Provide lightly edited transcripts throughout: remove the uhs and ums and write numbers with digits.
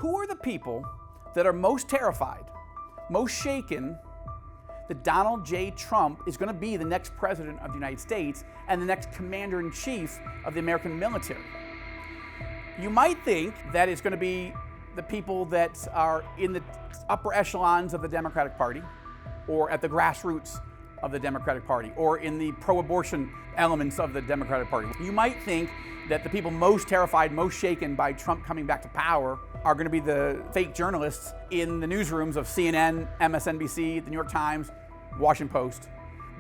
Who are the people that are most terrified, most shaken that Donald J. Trump is going to be the next president of the United States and the next commander-in-chief of the American military? You might think that it's going to be the people that are in the upper echelons of the Democratic Party, or at the grassroots of the Democratic Party, or in the pro-abortion elements of the Democratic Party. You might think that the people most terrified, most shaken by Trump coming back to power are going to be the fake journalists in the newsrooms of CNN, MSNBC, the New York Times, Washington Post.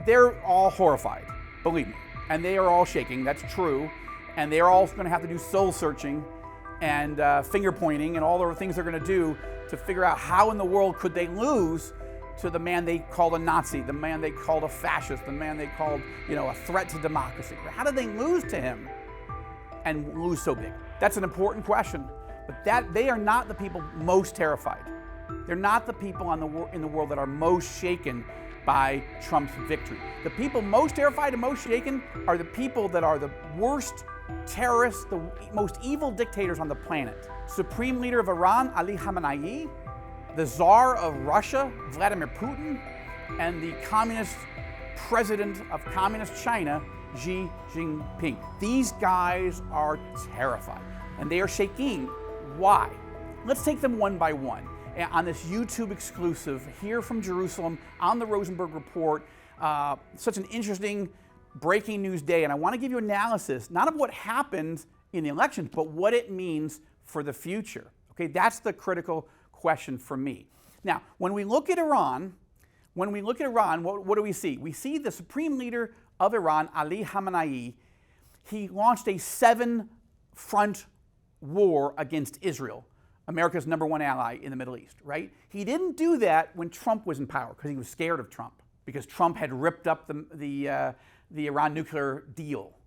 They're all horrified, believe me, and they are all shaking, that's true, and they're all going to have to do soul searching and finger pointing and all the things they're going to do to figure out how in the world could they lose to the man they called a Nazi, the man they called a fascist, the man they called, a threat to democracy. How did they lose to him and lose so big? That's an important question, but they are not the people most terrified. They're not the people in the world that are most shaken by Trump's victory. The people most terrified and most shaken are the people that are the worst terrorists, the most evil dictators on the planet. Supreme leader of Iran, Ali Khamenei, the Tsar of Russia, Vladimir Putin, and the communist president of communist China, Xi Jinping. These guys are terrified, and they are shaking. Why? Let's take them one by one. On this YouTube exclusive here from Jerusalem on the Rosenberg Report, such an interesting breaking news day, and I want to give you analysis, not of what happened in the elections, but what it means for the future. Okay, that's the critical question for me. Now, when we look at Iran, what do we see? We see the supreme leader of Iran, Ali Khamenei. He launched a 7-front war against Israel, America's #1 ally in the Middle East, right? He didn't do that when Trump was in power because he was scared of Trump, because Trump had ripped up the Iran nuclear deal.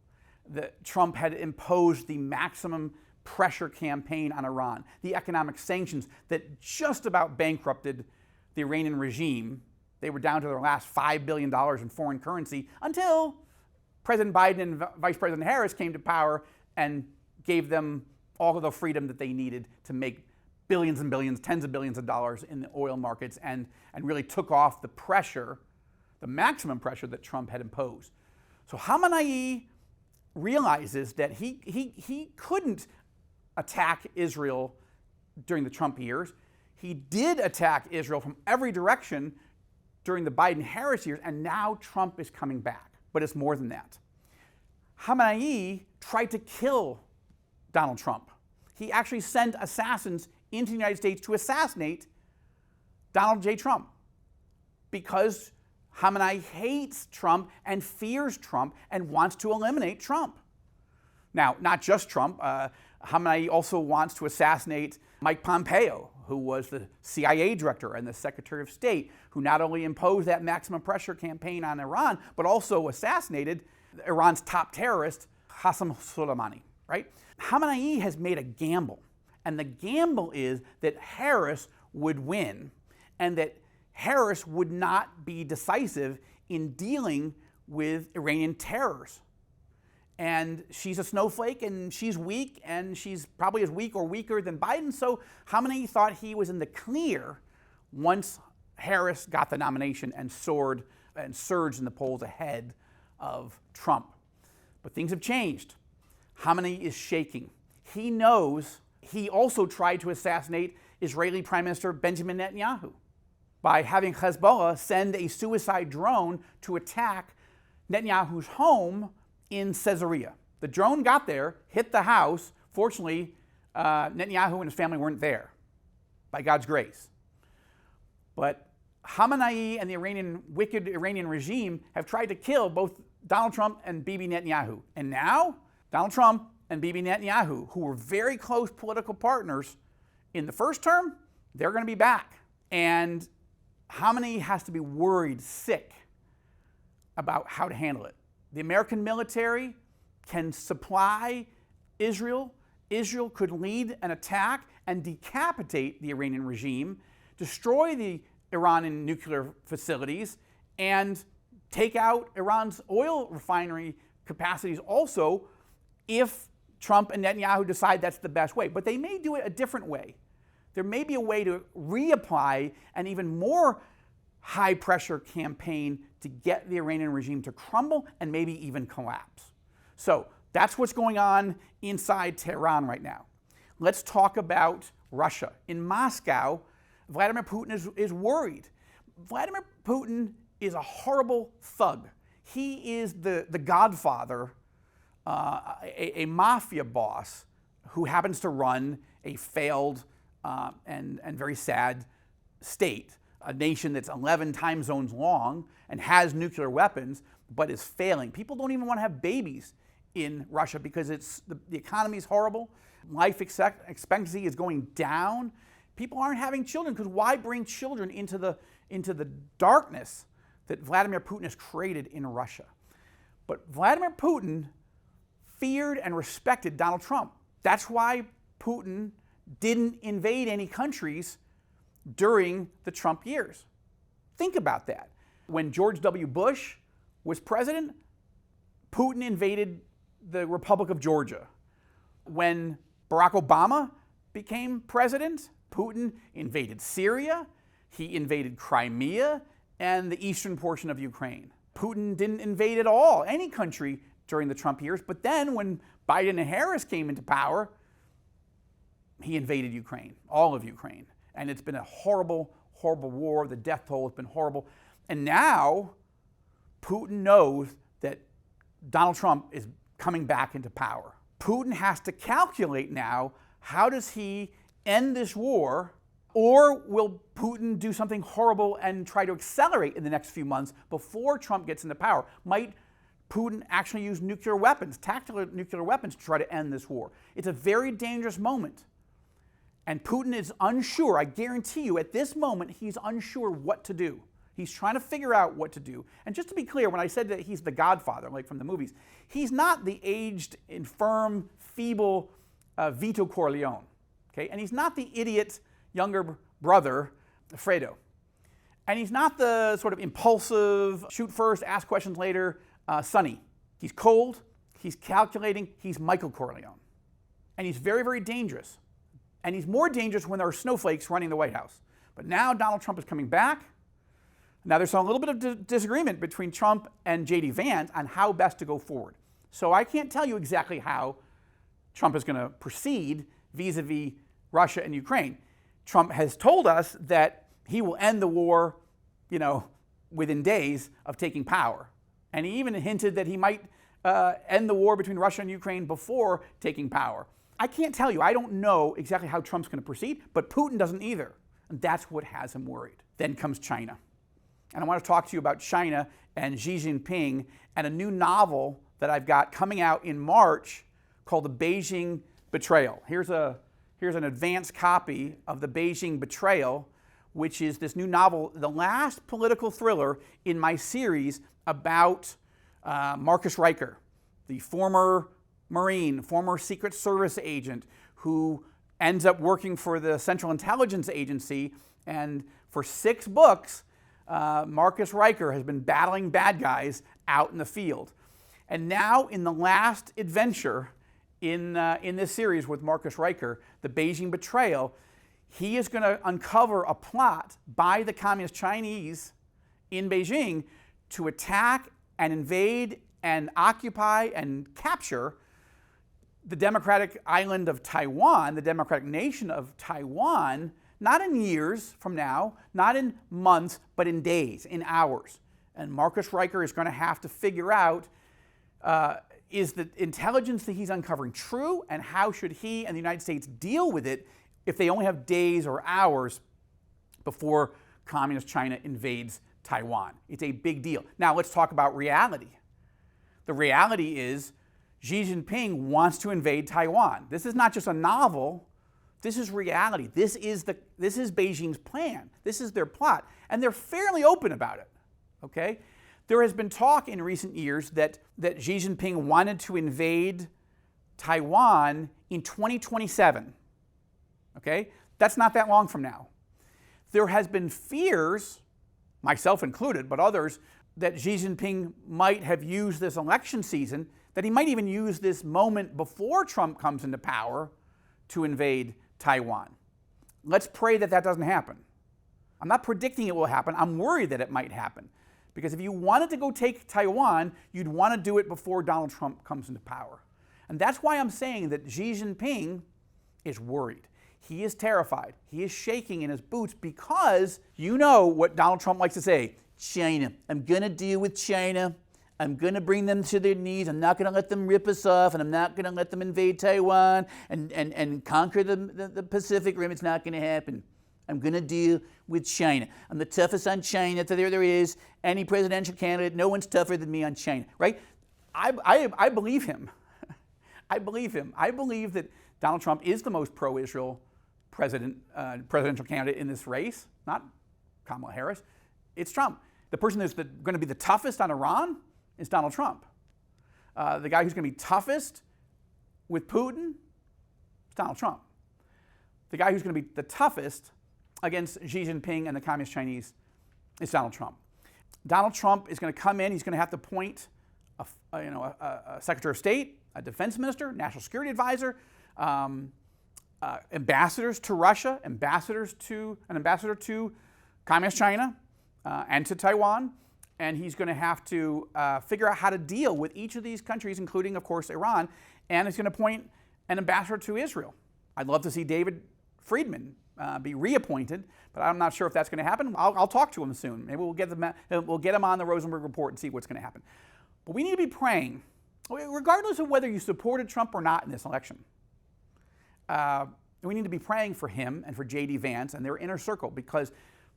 Trump had imposed the maximum pressure campaign on Iran, the economic sanctions that just about bankrupted the Iranian regime. They were down to their last $5 billion in foreign currency until President Biden and Vice President Harris came to power and gave them all of the freedom that they needed to make billions and billions, tens of billions of dollars in the oil markets, and really took off the pressure, the maximum pressure that Trump had imposed. So Khamenei realizes that he couldn't attack Israel during the Trump years. He did attack Israel from every direction during the Biden-Harris years, and now Trump is coming back. But it's more than that. Khamenei tried to kill Donald Trump. He actually sent assassins into the United States to assassinate Donald J. Trump because Khamenei hates Trump and fears Trump and wants to eliminate Trump. Now, not just Trump. Khamenei also wants to assassinate Mike Pompeo, who was the CIA director and the Secretary of State, who not only imposed that maximum pressure campaign on Iran, but also assassinated Iran's top terrorist, Qasem Soleimani, right? Khamenei has made a gamble, and the gamble is that Harris would win and that Harris would not be decisive in dealing with Iranian terrors. And she's a snowflake, and she's weak, and she's probably as weak or weaker than Biden, so Khamenei thought he was in the clear once Harris got the nomination and soared and surged in the polls ahead of Trump. But things have changed. Khamenei is shaking. He knows he also tried to assassinate Israeli Prime Minister Benjamin Netanyahu by having Hezbollah send a suicide drone to attack Netanyahu's home in Caesarea. The drone got there, hit the house. Fortunately, Netanyahu and his family weren't there, by God's grace. But Khamenei and the wicked Iranian regime have tried to kill both Donald Trump and Bibi Netanyahu. And now, Donald Trump and Bibi Netanyahu, who were very close political partners in the first term, they're going to be back. And Khamenei has to be worried sick about how to handle it. The American military can supply Israel. Israel could lead an attack and decapitate the Iranian regime, destroy the Iranian nuclear facilities, and take out Iran's oil refinery capacities also if Trump and Netanyahu decide that's the best way. But they may do it a different way. there may be a way to reapply an even more high-pressure campaign to get the Iranian regime to crumble and maybe even collapse. So that's what's going on inside Tehran right now. Let's talk about Russia. In Moscow, Vladimir Putin is worried. Vladimir Putin is a horrible thug. He is the godfather, a mafia boss who happens to run a failed and very sad state, a nation that's 11 time zones long and has nuclear weapons, but is failing. People don't even want to have babies in Russia because the economy is horrible. Life expectancy is going down. People aren't having children because why bring children into the darkness that Vladimir Putin has created in Russia? But Vladimir Putin feared and respected Donald Trump. That's why Putin didn't invade any countries during the Trump years. Think about that. When George W. Bush was president, Putin invaded the Republic of Georgia. When Barack Obama became president, Putin invaded Syria, he invaded Crimea, and the eastern portion of Ukraine. Putin didn't invade at all any country during the Trump years, but then when Biden and Harris came into power, he invaded Ukraine, all of Ukraine. And it's been a horrible, horrible war. The death toll has been horrible. And now Putin knows that Donald Trump is coming back into power. Putin has to calculate now, how does he end this war, or will Putin do something horrible and try to accelerate in the next few months before Trump gets into power? Might Putin actually use nuclear weapons, tactical nuclear weapons, to try to end this war? It's a very dangerous moment. And Putin is unsure. I guarantee you, at this moment, he's unsure what to do. He's trying to figure out what to do. And just to be clear, when I said that he's the godfather, like from the movies, he's not the aged, infirm, feeble Vito Corleone. Okay? And he's not the idiot younger brother, Fredo. And he's not the sort of impulsive, shoot first, ask questions later, Sonny. He's cold, he's calculating, he's Michael Corleone. And he's very, very dangerous. And he's more dangerous when there are snowflakes running the White House. But now Donald Trump is coming back. Now there's a little bit of disagreement between Trump and J.D. Vance on how best to go forward. So I can't tell you exactly how Trump is going to proceed vis-a-vis Russia and Ukraine. Trump has told us that he will end the war, within days of taking power. And he even hinted that he might end the war between Russia and Ukraine before taking power. I can't tell you. I don't know exactly how Trump's going to proceed, but Putin doesn't either. And that's what has him worried. Then comes China. And I want to talk to you about China and Xi Jinping and a new novel that I've got coming out in March called The Beijing Betrayal. Here's an advanced copy of The Beijing Betrayal, which is this new novel, the last political thriller in my series about Marcus Riker, the former Marine, former Secret Service agent who ends up working for the Central Intelligence Agency. And for 6 books, Marcus Riker has been battling bad guys out in the field. And now in the last adventure in this series with Marcus Riker, The Beijing Betrayal, he is going to uncover a plot by the Communist Chinese in Beijing to attack and invade and occupy and capture the democratic island of Taiwan, the democratic nation of Taiwan, not in years from now, not in months, but in days, in hours. And Marcus Riker is going to have to figure out, is the intelligence that he's uncovering true, and how should he and the United States deal with it if they only have days or hours before Communist China invades Taiwan? It's a big deal. Now let's talk about reality. The reality is Xi Jinping wants to invade Taiwan. This is not just a novel. This is reality. This is Beijing's plan. This is their plot. And they're fairly open about it. Okay? There has been talk in recent years that Xi Jinping wanted to invade Taiwan in 2027. Okay? That's not that long from now. There has been fears, myself included, but others, that Xi Jinping might have used this election season, that he might even use this moment before Trump comes into power to invade Taiwan. Let's pray that that doesn't happen. I'm not predicting it will happen. I'm worried that it might happen. Because if you wanted to go take Taiwan, you'd want to do it before Donald Trump comes into power. And that's why I'm saying that Xi Jinping is worried. He is terrified. He is shaking in his boots because you know what Donald Trump likes to say, China. I'm going to deal with China. I'm going to bring them to their knees. I'm not going to let them rip us off, and I'm not going to let them invade Taiwan and conquer the Pacific Rim. It's not going to happen. I'm going to deal with China. I'm the toughest on China that there is. Any presidential candidate, no one's tougher than me on China, right? I believe him. I believe him. I believe that Donald Trump is the most pro-Israel presidential candidate in this race, not Kamala Harris. It's Trump. The person that's going to be the toughest on Iran is Donald Trump. The guy who's going to be toughest with Putin is Donald Trump. The guy who's going to be the toughest against Xi Jinping and the Communist Chinese is Donald Trump. Donald Trump is going to come in. He's going to have to appoint a Secretary of State, a defense minister, national security advisor, ambassadors to Russia, an ambassador to Communist China and to Taiwan. And he's going to have to figure out how to deal with each of these countries, including, of course, Iran. And he's going to appoint an ambassador to Israel. I'd love to see David Friedman be reappointed, but I'm not sure if that's going to happen. I'll talk to him soon. Maybe we'll get him on the Rosenberg Report and see what's going to happen. But we need to be praying, regardless of whether you supported Trump or not in this election. We need to be praying for him and for J.D. Vance and their inner circle, because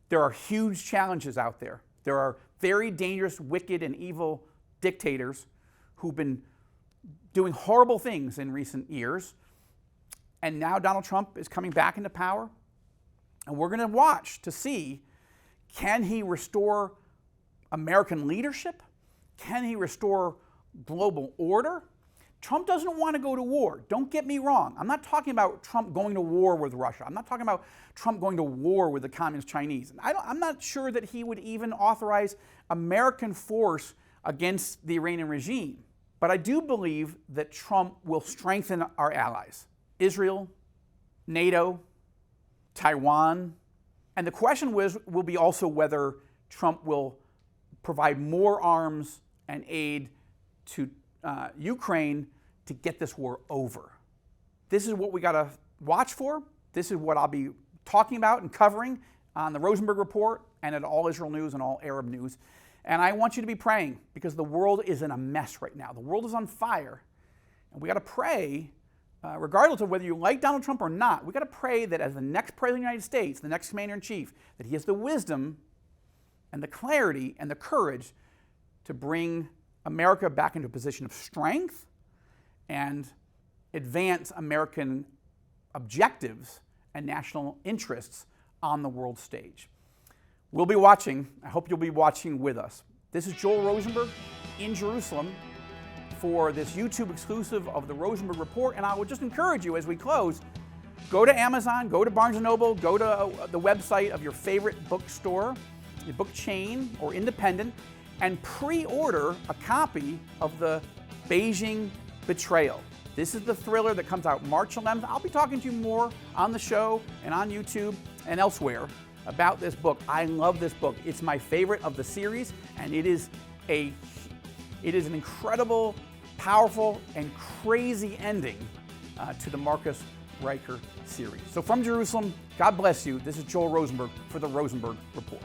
there are huge challenges out there. There are very dangerous, wicked, and evil dictators who've been doing horrible things in recent years. And now Donald Trump is coming back into power. And we're going to watch to see, can he restore American leadership? Can he restore global order? Trump doesn't want to go to war. Don't get me wrong. I'm not talking about Trump going to war with Russia. I'm not talking about Trump going to war with the Communist Chinese. I'm not sure that he would even authorize American force against the Iranian regime. But I do believe that Trump will strengthen our allies. Israel, NATO, Taiwan. And the question will be also whether Trump will provide more arms and aid to Ukraine to get this war over. This is what we got to watch for. This is what I'll be talking about and covering on the Rosenberg Report and at All Israel News and All Arab News. And I want you to be praying, because the world is in a mess right now. The world is on fire. And we got to pray, regardless of whether you like Donald Trump or not, we got to pray that as the next president of the United States, the next commander-in-chief, that he has the wisdom and the clarity and the courage to bring America back into a position of strength and advance American objectives and national interests on the world stage. We'll be watching. I hope you'll be watching with us. This is Joel Rosenberg in Jerusalem for this YouTube exclusive of the Rosenberg Report, and I would just encourage you as we close, go to Amazon, go to Barnes & Noble, go to the website of your favorite bookstore, your book chain or independent, and pre-order a copy of the Beijing Betrayal. This is the thriller that comes out March 11th. I'll be talking to you more on the show and on YouTube and elsewhere about this book. I love this book. It's my favorite of the series, and it is an incredible, powerful, and crazy ending to the Marcus Riker series. So from Jerusalem, God bless you. This is Joel Rosenberg for the Rosenberg Report.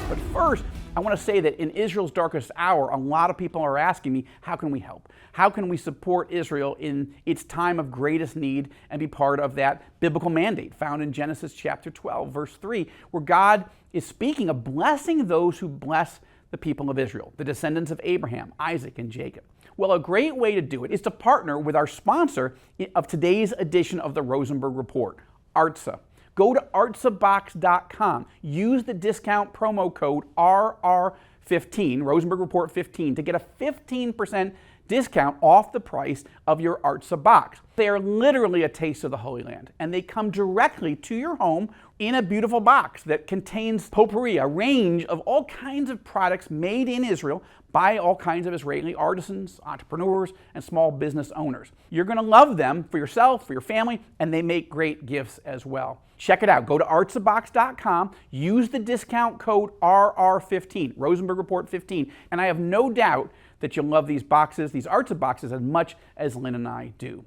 But first, I want to say that in Israel's darkest hour, a lot of people are asking me, how can we help? How can we support Israel in its time of greatest need and be part of that biblical mandate found in Genesis chapter 12, verse 3, where God is speaking of blessing those who bless the people of Israel, the descendants of Abraham, Isaac, and Jacob. Well, a great way to do it is to partner with our sponsor of today's edition of the Rosenberg Report, ARTSA. Go to artsabox.com. Use the discount promo code RR15, Rosenberg Report 15, to get a 15% discount off the price of your ARTSA box. They are literally a taste of the Holy Land, and they come directly to your home in a beautiful box that contains potpourri, a range of all kinds of products made in Israel by all kinds of Israeli artisans, entrepreneurs, and small business owners. You're going to love them for yourself, for your family, and they make great gifts as well. Check it out. Go to artsabox.com, use the discount code RR15, Rosenberg Report 15, and I have no doubt that you'll love these boxes, these Artsa boxes, as much as Lynn and I do.